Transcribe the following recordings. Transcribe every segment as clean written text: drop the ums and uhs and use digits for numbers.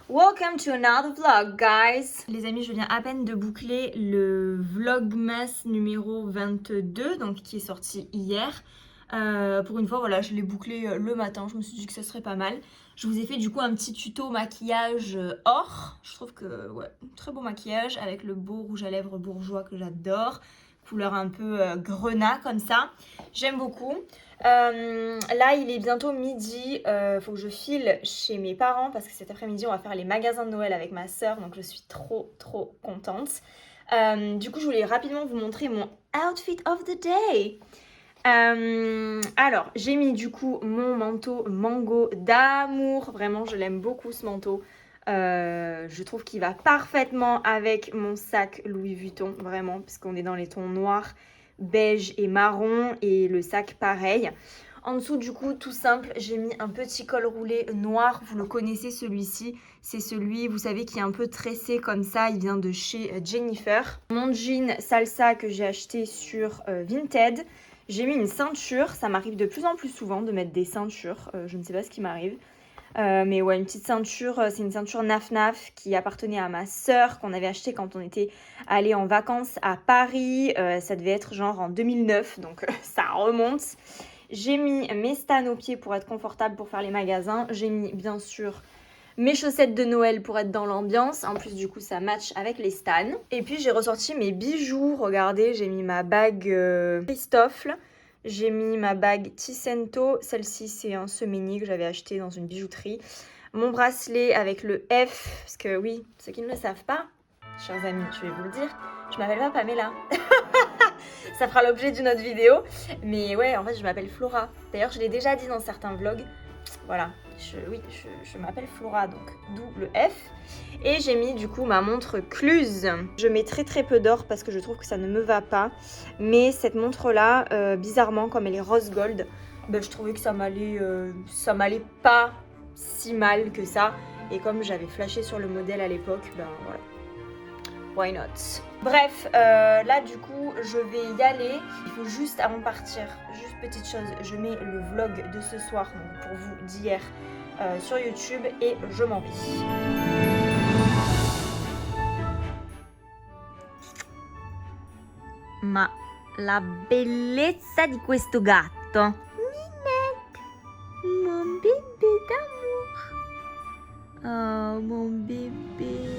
Welcome to another vlog, guys. Les amis, je viens à peine de boucler le Vlogmas numéro 22, donc qui est sorti hier. Pour une fois, voilà, je l'ai bouclé le matin. Je me suis dit que ça serait pas mal. Je vous ai fait du coup un petit tuto maquillage or. Je trouve que, ouais, très beau maquillage avec le beau rouge à lèvres bourgeois que j'adore. Couleur un peu grenat comme ça. J'aime beaucoup. Là, il est bientôt midi. Faut que je file chez mes parents parce que cet après-midi, on va faire les magasins de Noël avec ma soeur. Donc, je suis trop contente. Du coup, je voulais rapidement vous montrer mon outfit of the day. Alors, j'ai mis du coup mon manteau mango d'amour. Vraiment, je l'aime beaucoup ce manteau. Je trouve qu'il va parfaitement avec mon sac Louis Vuitton, vraiment, puisqu'on est dans les tons noirs, beige et marron, et le sac pareil. En dessous, du coup, tout simple, j'ai mis un petit col roulé noir. Vous le connaissez, celui-ci. C'est celui, vous savez, qui est un peu tressé comme ça. Il vient de chez Jennifer. Mon jean salsa que j'ai acheté sur Vinted. J'ai mis une ceinture. Ça m'arrive de plus en plus souvent de mettre des ceintures. Je ne sais pas ce qui m'arrive. Mais ouais, une petite ceinture, c'est une ceinture Naf Naf qui appartenait à ma sœur, qu'on avait acheté quand on était allé en vacances à Paris. Ça devait être genre en 2009, donc ça remonte. J'ai mis mes stans aux pieds pour être confortable pour faire les magasins. J'ai mis bien sûr mes chaussettes de Noël pour être dans l'ambiance. En plus, du coup, ça match avec les stans. Et puis, j'ai ressorti mes bijoux. Regardez, j'ai mis ma bague Christophe. J'ai mis ma bague Ticento. Celle-ci, c'est un semini que j'avais acheté dans une bijouterie. Mon bracelet avec le F. Parce que oui, ceux qui ne le savent pas, chers amis, je vais vous le dire, je m'appelle pas Pamela. Ça fera l'objet d'une autre vidéo. Mais ouais, en fait, je m'appelle Flora. D'ailleurs, je l'ai déjà dit dans certains vlogs. Voilà, je m'appelle Flora, donc d'où le F. Et j'ai mis du coup ma montre Cluse. Je mets très peu d'or parce que je trouve que ça ne me va pas. Mais cette montre-là, bizarrement, comme elle est rose gold, ben, je trouvais que ça m'allait pas si mal que ça. Et comme j'avais flashé sur le modèle à l'époque, ben voilà. Why not? Bref, là du coup, je vais y aller. Il faut juste, avant de partir, juste petite chose, je mets le vlog de ce soir, donc pour vous d'hier, sur YouTube et je m'en vais. Ma la bellezza di questo gatto. Minette, mon bébé d'amour. Oh, mon bébé.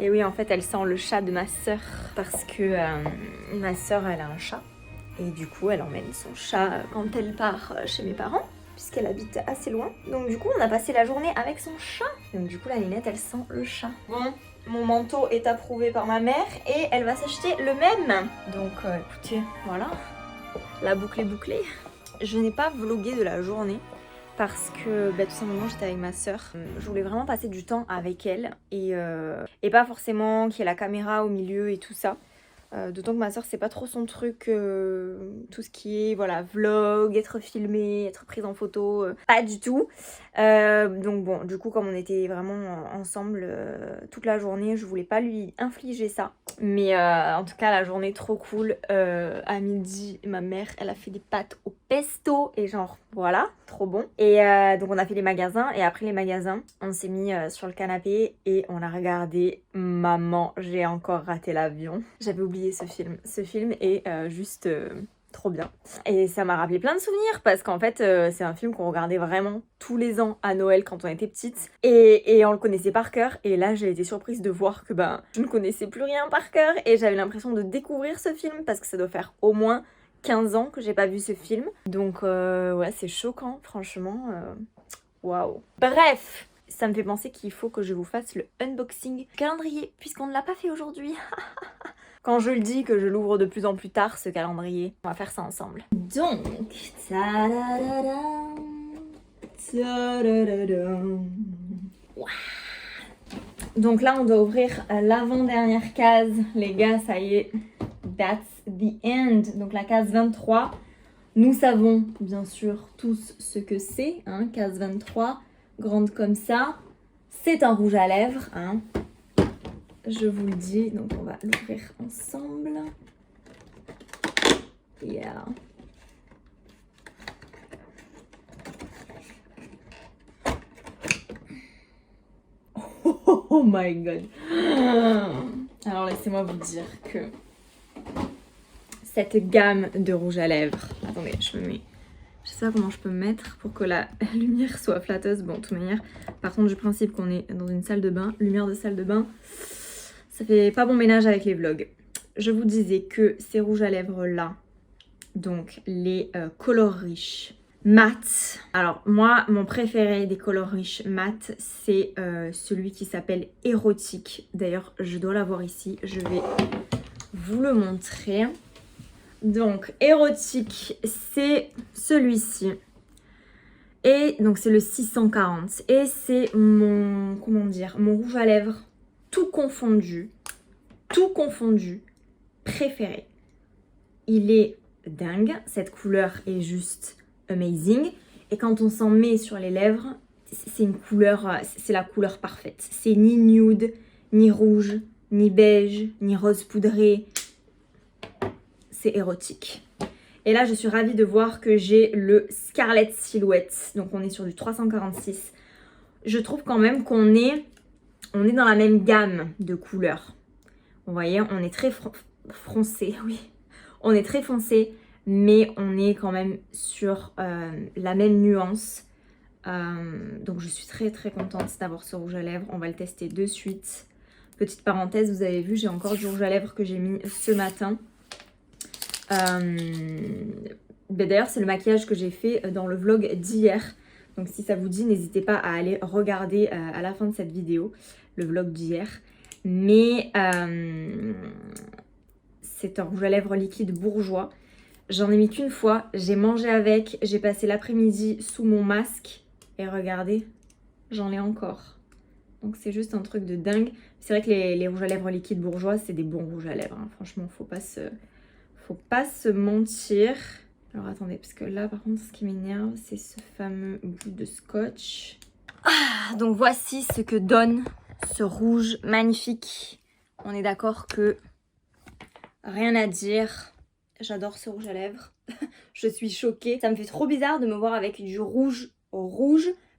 Et oui, en fait, elle sent le chat de ma sœur parce que ma sœur, elle a un chat. Et du coup, elle emmène son chat quand elle part chez mes parents, puisqu'elle habite assez loin. Donc du coup, on a passé la journée avec son chat. Donc du coup, la Ninette, elle sent le chat. Bon, mon manteau est approuvé par ma mère et elle va s'acheter le même. Donc écoutez, voilà, la boucle est bouclée. Je n'ai pas vlogué de la journée. Parce que tout simplement j'étais avec ma sœur. Je voulais vraiment passer du temps avec elle et pas forcément qu'il y ait la caméra au milieu et tout ça. D'autant que ma sœur c'est pas trop son truc, tout ce qui est voilà vlog, être filmé, être prise en photo, pas du tout. Donc bon, du coup comme on était vraiment ensemble toute la journée, je voulais pas lui infliger ça. Mais en tout cas la journée trop cool. À midi ma mère elle a fait des pâtes au pesto et genre voilà, trop bon. Et donc on a fait les magasins et après les magasins on s'est mis sur le canapé et on a regardé Maman j'ai encore raté l'avion. J'avais oublié ce film. Ce film est juste trop bien. Et ça m'a rappelé plein de souvenirs parce qu'en fait c'est un film qu'on regardait vraiment tous les ans à Noël quand on était petite et on le connaissait par cœur et là j'ai été surprise de voir que je ne connaissais plus rien par cœur et j'avais l'impression de découvrir ce film parce que ça doit faire au moins 15 ans que j'ai pas vu ce film. Donc ouais, c'est choquant, franchement. Waouh. Bref, ça me fait penser qu'il faut que je vous fasse le unboxing calendrier, puisqu'on ne l'a pas fait aujourd'hui. Quand je le dis que je l'ouvre de plus en plus tard, ce calendrier, on va faire ça ensemble. Donc, donc là, on doit ouvrir l'avant-dernière case. Les gars, ça y est, that's the end. Donc la case 23, nous savons bien sûr tous ce que c'est, hein, case 23, grande comme ça. C'est un rouge à lèvres, hein. Je vous le dis, donc on va l'ouvrir ensemble. Yeah. Oh my god. Alors laissez-moi vous dire que cette gamme de rouge à lèvres... Attendez, je me mets... Je sais pas comment je peux me mettre pour que la lumière soit flatteuse. Bon, de toute manière, par contre du principe qu'on est dans une salle de bain, lumière de salle de bain, ça fait pas bon ménage avec les vlogs. Je vous disais que ces rouges à lèvres là, donc les colors riches mat. Alors moi, mon préféré des colors riches mat, c'est celui qui s'appelle érotique. D'ailleurs, je dois l'avoir ici. Je vais vous le montrer. Donc érotique, c'est celui-ci. Et donc c'est le 640. Et c'est mon, comment dire, mon rouge à lèvres tout confondu préféré. Il est dingue, cette couleur est juste amazing. Et quand on s'en met sur les lèvres, c'est une couleur, c'est la couleur parfaite. C'est ni nude, ni rouge, ni beige, ni rose poudré. C'est érotique. Et là, je suis ravie de voir que j'ai le Scarlet Silhouette. Donc, on est sur du 346. Je trouve quand même qu'on est, dans la même gamme de couleurs. Vous voyez, on est très foncé, oui. On est très foncé, mais on est quand même sur la même nuance. Donc, je suis très très contente d'avoir ce rouge à lèvres. On va le tester de suite. Petite parenthèse, vous avez vu, j'ai encore du rouge à lèvres que j'ai mis ce matin. D'ailleurs, c'est le maquillage que j'ai fait dans le vlog d'hier. Donc, si ça vous dit, n'hésitez pas à aller regarder à la fin de cette vidéo le vlog d'hier. Mais c'est un rouge à lèvres liquide bourgeois. J'en ai mis qu'une fois. J'ai mangé avec. J'ai passé l'après-midi sous mon masque. Et regardez, j'en ai encore. Donc, c'est juste un truc de dingue. C'est vrai que les rouges à lèvres liquides bourgeois, c'est des bons rouges à lèvres. Hein. Franchement, faut pas se mentir. Alors attendez, parce que là par contre ce qui m'énerve c'est ce fameux bout de scotch. Donc voici ce que donne ce rouge magnifique. On est d'accord que rien à dire. J'adore ce rouge à lèvres. Je suis choquée. Ça me fait trop bizarre de me voir avec du rouge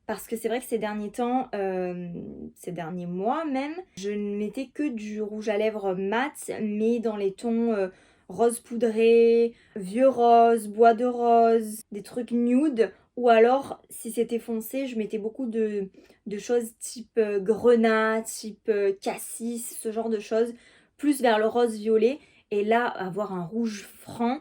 parce que c'est vrai que ces derniers temps, ces derniers mois même, je ne mettais que du rouge à lèvres mat, mais dans les tons rose poudré, vieux rose, bois de rose, des trucs nude. Ou alors, si c'était foncé, je mettais beaucoup de choses type grenat, type cassis, ce genre de choses, plus vers le rose violet. Et là, avoir un rouge franc,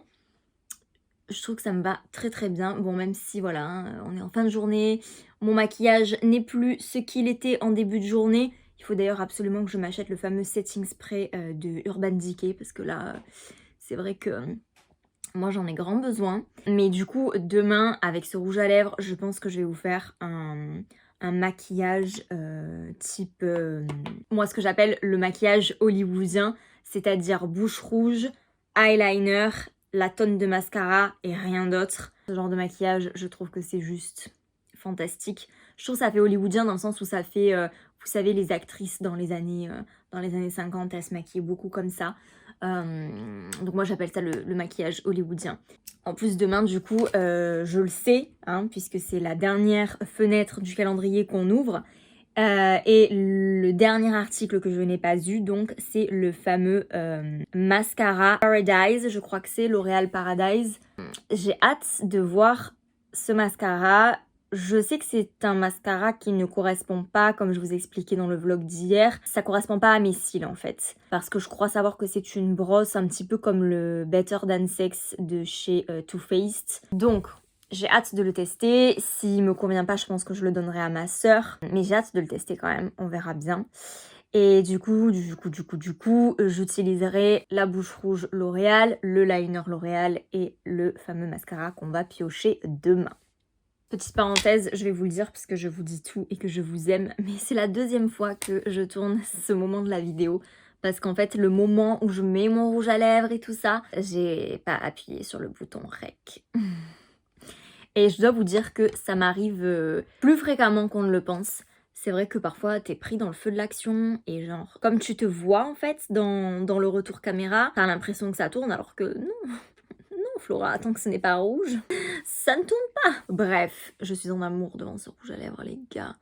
je trouve que ça me va très très bien. Bon, même si voilà, hein, on est en fin de journée, mon maquillage n'est plus ce qu'il était en début de journée. Il faut d'ailleurs absolument que je m'achète le fameux setting spray de Urban Decay parce que là, c'est vrai que moi j'en ai grand besoin. Mais du coup, demain, avec ce rouge à lèvres, je pense que je vais vous faire un maquillage type... moi, ce que j'appelle le maquillage hollywoodien, c'est-à-dire bouche rouge, eyeliner, la tonne de mascara et rien d'autre. Ce genre de maquillage, je trouve que c'est juste fantastique. Je trouve que ça fait hollywoodien dans le sens où ça fait, vous savez, les actrices dans les années 50, elles se maquillaient beaucoup comme ça. Donc moi j'appelle ça le maquillage hollywoodien. En plus demain du coup je le sais hein, puisque c'est la dernière fenêtre du calendrier qu'on ouvre et le dernier article que je n'ai pas eu donc c'est le fameux mascara Paradise, je crois que c'est L'Oréal Paradise. J'ai hâte de voir ce mascara. Je sais que c'est un mascara qui ne correspond pas, comme je vous ai expliqué dans le vlog d'hier, ça correspond pas à mes cils en fait. Parce que je crois savoir que c'est une brosse un petit peu comme le Better Than Sex de chez Too Faced. Donc, j'ai hâte de le tester. S'il me convient pas, je pense que je le donnerai à ma sœur. Mais j'ai hâte de le tester quand même, on verra bien. Et du coup, j'utiliserai la bouche rouge L'Oréal, le liner L'Oréal et le fameux mascara qu'on va piocher demain. Petite parenthèse, je vais vous le dire parce que je vous dis tout et que je vous aime, mais c'est la deuxième fois que je tourne ce moment de la vidéo parce qu'en fait, le moment où je mets mon rouge à lèvres et tout ça, j'ai pas appuyé sur le bouton REC. Et je dois vous dire que ça m'arrive plus fréquemment qu'on ne le pense. C'est vrai que parfois, t'es pris dans le feu de l'action et genre, comme tu te vois en fait dans le retour caméra, t'as l'impression que ça tourne alors que non. Flora, tant que ce n'est pas rouge, ça ne tourne pas. Bref, je suis en amour devant ce rouge à lèvres, les gars.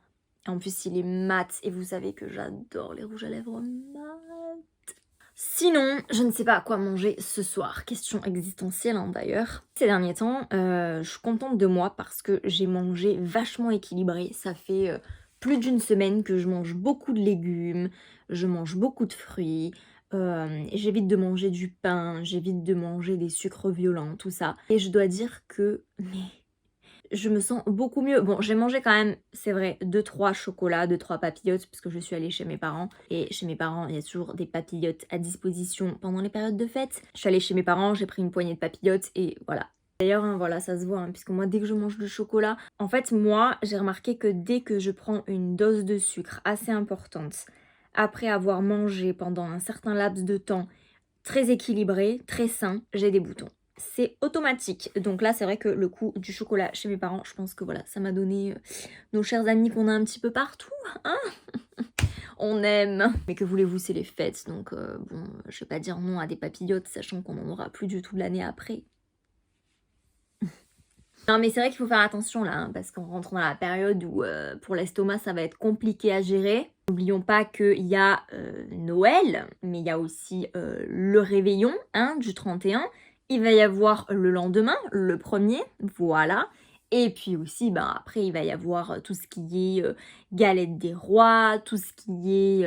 En plus, il est mat et vous savez que j'adore les rouges à lèvres mat. Sinon, je ne sais pas quoi manger ce soir. Question existentielle hein, d'ailleurs. Ces derniers temps, je suis contente de moi parce que j'ai mangé vachement équilibré. Ça fait plus d'une semaine que je mange beaucoup de légumes, je mange beaucoup de fruits, j'évite de manger du pain, j'évite de manger des sucres violents, tout ça. Et je dois dire que... mais je me sens beaucoup mieux. Bon, j'ai mangé quand même, c'est vrai, 2-3 chocolats, 2-3 papillotes, parce que je suis allée chez mes parents. Et chez mes parents, il y a toujours des papillotes à disposition pendant les périodes de fête. Je suis allée chez mes parents, j'ai pris une poignée de papillotes et voilà. D'ailleurs, hein, voilà, ça se voit, hein, puisque moi, dès que je mange du chocolat, en fait, moi, j'ai remarqué que dès que je prends une dose de sucre assez importante, après avoir mangé pendant un certain laps de temps, très équilibré, très sain, j'ai des boutons. C'est automatique. Donc là, c'est vrai que le coup du chocolat chez mes parents, je pense que voilà, ça m'a donné nos chers amis qu'on a un petit peu partout. Hein. On aime. Mais que voulez-vous, c'est les fêtes. Donc bon, je vais pas dire non à des papillotes, sachant qu'on en aura plus du tout l'année après. Non mais c'est vrai qu'il faut faire attention là, hein, parce qu'on rentre dans la période où pour l'estomac ça va être compliqué à gérer. N'oublions pas qu'il y a Noël, mais il y a aussi le réveillon hein, du 31. Il va y avoir le lendemain, le 1er, voilà. Et puis aussi, ben, après, il va y avoir tout ce qui est galette des rois, tout ce qui est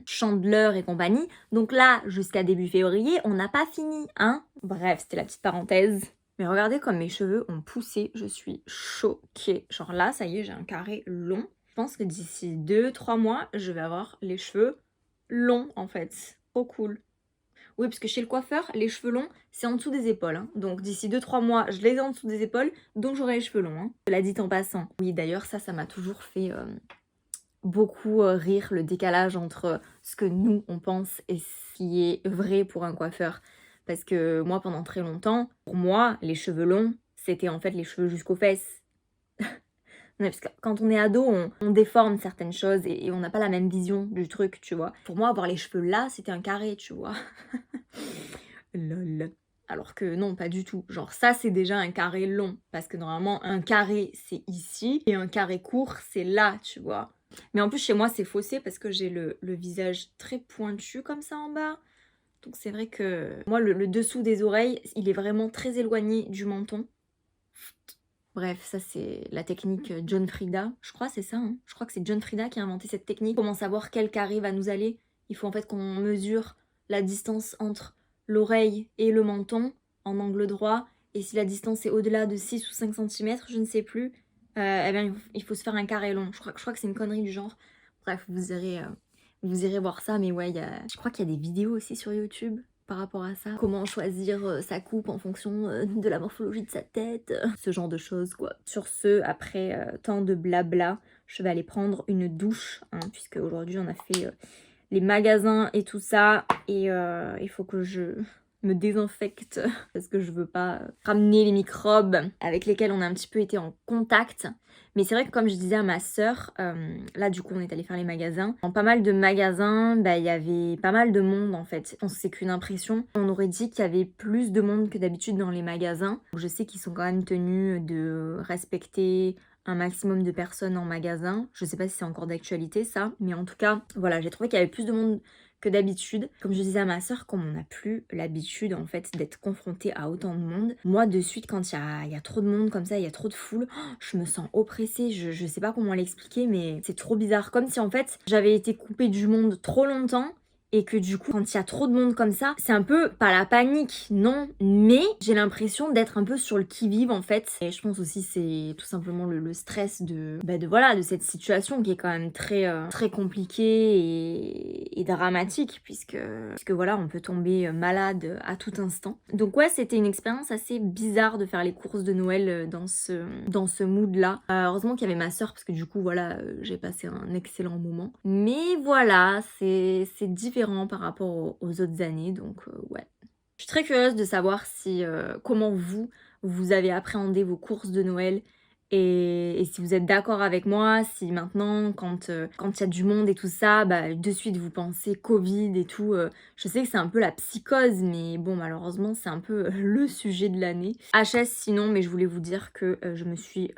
chandeleur et compagnie. Donc là, jusqu'à début février, on n'a pas fini, hein. Bref, c'était la petite parenthèse. Mais regardez comme mes cheveux ont poussé, je suis choquée. Genre là, ça y est, j'ai un carré long. Je pense que d'ici 2-3 mois, je vais avoir les cheveux longs en fait. Trop cool. Oui, parce que chez le coiffeur, les cheveux longs, c'est en dessous des épaules. Hein. Donc d'ici 2-3 mois, je les ai en dessous des épaules, donc j'aurai les cheveux longs. Hein. Je l'ai dit en passant. Oui, d'ailleurs, ça m'a toujours fait beaucoup rire, le décalage entre ce que nous, on pense et ce qui est vrai pour un coiffeur. Parce que moi, pendant très longtemps, pour moi, les cheveux longs, c'était en fait les cheveux jusqu'aux fesses. Parce que quand on est ado, on déforme certaines choses et on n'a pas la même vision du truc, tu vois. Pour moi, avoir les cheveux là, c'était un carré, tu vois. Lol. Alors que non, pas du tout. Genre ça, c'est déjà un carré long. Parce que normalement, un carré, c'est ici. Et un carré court, c'est là, tu vois. Mais en plus, chez moi, c'est faussé parce que j'ai le visage très pointu comme ça en bas. Donc c'est vrai que moi, le dessous des oreilles, il est vraiment très éloigné du menton. Bref, ça c'est la technique John Frieda. Je crois c'est ça, hein. Je crois que c'est John Frieda qui a inventé cette technique. Comment savoir quel carré va nous aller? Il faut en fait qu'on mesure la distance entre l'oreille et le menton en angle droit. Et si la distance est au-delà de 6 ou 5 cm, je ne sais plus, eh bien, il faut se faire un carré long. Je crois que c'est une connerie du genre. Bref, vous irez voir ça. Mais ouais, je crois qu'il y a des vidéos aussi sur YouTube par rapport à ça. Comment choisir sa coupe en fonction de la morphologie de sa tête. Ce genre de choses, quoi. Sur ce, après tant de blabla, je vais aller prendre une douche, hein, puisque aujourd'hui on a fait les magasins et tout ça. Et il faut que je me désinfecte parce que je veux pas ramener les microbes avec lesquels on a un petit peu été en contact. Mais c'est vrai que comme je disais à ma sœur, là du coup on est allé faire les magasins. Dans pas mal de magasins, bah, il y avait pas mal de monde en fait. Je pense que c'est qu'une impression. On aurait dit qu'il y avait plus de monde que d'habitude dans les magasins. Je sais qu'ils sont quand même tenus de respecter un maximum de personnes en magasin. Je sais pas si c'est encore d'actualité ça, mais en tout cas, voilà, j'ai trouvé qu'il y avait plus de monde que d'habitude. Comme je disais à ma soeur, comme on n'a plus l'habitude en fait d'être confronté à autant de monde, moi de suite quand il y a trop de monde comme ça, il y a trop de foule, je me sens oppressée, je sais pas comment l'expliquer mais c'est trop bizarre. Comme si en fait j'avais été coupée du monde trop longtemps et que du coup quand il y a trop de monde comme ça, c'est un peu pas la panique, non, mais j'ai l'impression d'être un peu sur le qui-vive en fait. Et je pense aussi c'est tout simplement le stress de voilà de cette situation qui est quand même très compliquée et dramatique puisque voilà on peut tomber malade à tout instant. Donc ouais, c'était une expérience assez bizarre de faire les courses de Noël dans ce mood là. Heureusement qu'il y avait ma soeur parce que du coup voilà j'ai passé un excellent moment. Mais voilà, c'est différent par rapport aux autres années, donc ouais. Je suis très curieuse de savoir si comment vous avez appréhendé vos courses de Noël et si vous êtes d'accord avec moi, si maintenant quand il y a du monde et tout ça, bah, de suite vous pensez Covid et tout. Je sais que c'est un peu la psychose, mais bon malheureusement c'est un peu le sujet de l'année. HS sinon, mais je voulais vous dire que je me suis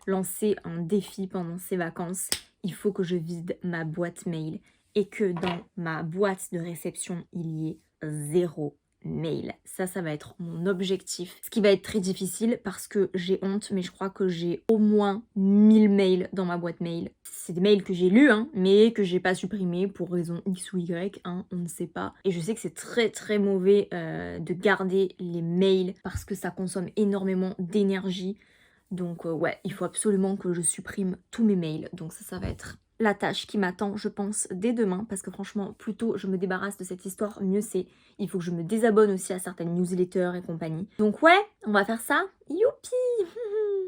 lancé un défi pendant ces vacances. il faut que je vide ma boîte mail et que dans ma boîte de réception, il y ait 0 mail. Ça va être mon objectif. Ce qui va être très difficile parce que j'ai honte, mais je crois que j'ai au moins 1000 mails dans ma boîte mail. C'est des mails que j'ai lus, hein, mais que j'ai pas supprimés pour raison X ou Y, hein, on ne sait pas. Et je sais que c'est très très mauvais de garder les mails parce que ça consomme énormément d'énergie. Donc ouais, il faut absolument que je supprime tous mes mails. Donc ça va être la tâche qui m'attend, je pense, dès demain. Parce que franchement, plus tôt je me débarrasse de cette histoire, mieux c'est. Il faut que je me désabonne aussi à certaines newsletters et compagnie. Donc ouais, on va faire ça. Youpi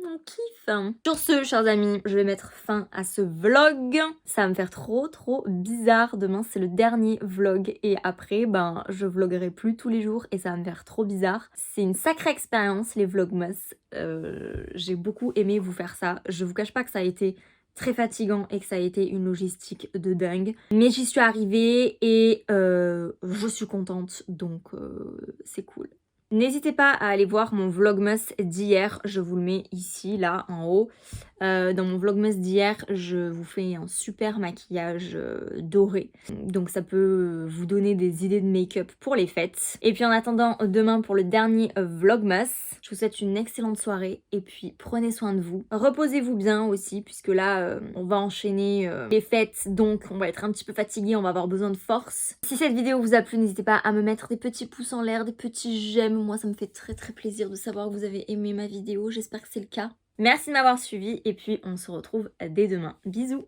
on kiffe. Sur ce, chers amis, je vais mettre fin à ce vlog. Ça va me faire trop bizarre. Demain, c'est le dernier vlog. Et après, ben, je vloguerai plus tous les jours. Et ça va me faire trop bizarre. C'est une sacrée expérience, les vlogmas. J'ai beaucoup aimé vous faire ça. Je vous cache pas que ça a été très fatigant et que ça a été une logistique de dingue. Mais j'y suis arrivée et je suis contente. Donc, c'est cool. N'hésitez pas à aller voir mon vlogmas d'hier, je vous le mets ici, là, en haut. Dans mon vlogmas d'hier, je vous fais un super maquillage doré. Donc ça peut vous donner des idées de make-up pour les fêtes. Et puis en attendant demain pour le dernier vlogmas, je vous souhaite une excellente soirée. Et puis prenez soin de vous. Reposez-vous bien aussi, puisque là, on va enchaîner les fêtes. Donc on va être un petit peu fatigué, on va avoir besoin de force. Si cette vidéo vous a plu, n'hésitez pas à me mettre des petits pouces en l'air, des petits j'aime. Moi, ça me fait très plaisir de savoir que vous avez aimé ma vidéo. J'espère que c'est le cas. Merci de m'avoir suivi et puis on se retrouve dès demain. Bisous!